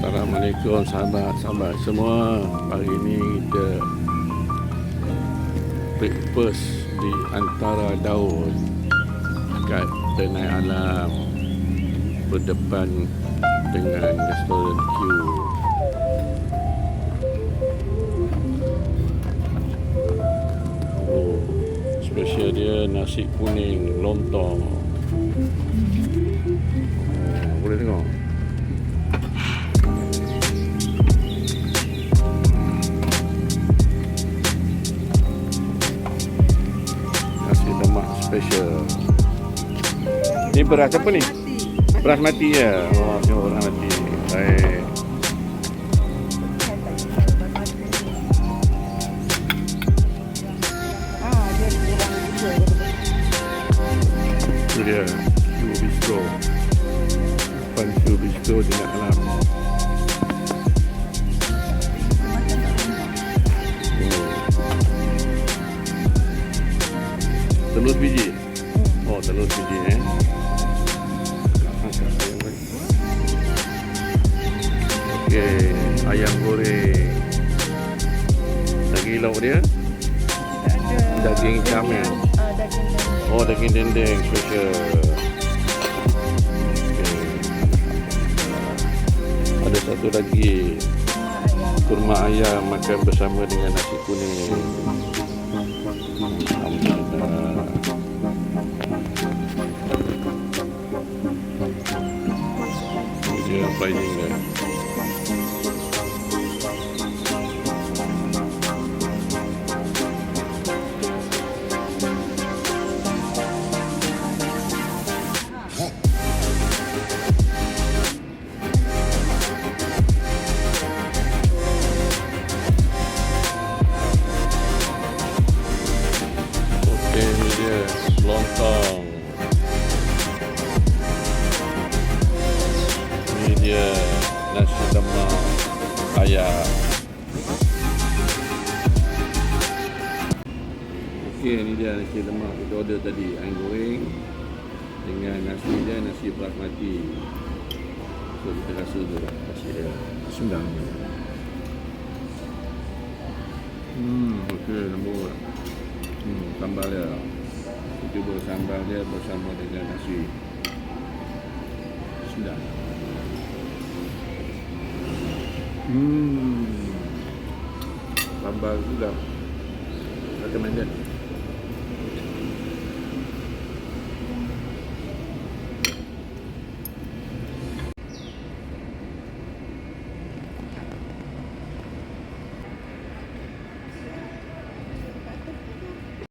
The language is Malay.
Assalamualaikum sahabat-sahabat semua. Pagi ini kita breakfast di antara daun kat Tenai Alam berdepan dengan restoran Q. Special dia nasi kuning lontong. Boleh tengok. Nasi lemak special. Ni beras apa ni? Beras mati ya. Oh, tengok beras mati. Baik. Itu dia Q Bistro. Depan Q Bistro di Tenai Alam. Telur biji. Oh, telur biji Okey, ayam goreng. Daging lauk dia? Daging camel. Oh, daging dendeng special. Okay. Ada satu lagi kurma ayam makan bersama dengan nasi kuning. Alhamdulillah. Ini dia pricing dia. Ini dia lontong. Ini dia nasi lemak ayam. Okey, ini dia nasi lemak kita order tadi, ayam goreng dengan nasi dia, nasi basmati. So kita rasa tu lah nasi dia. Sundang. Okey, lembut. Sambal dia. Kita buat sambal dia bersama dengan nasi. Sedap. Sambal sedap. Recommended.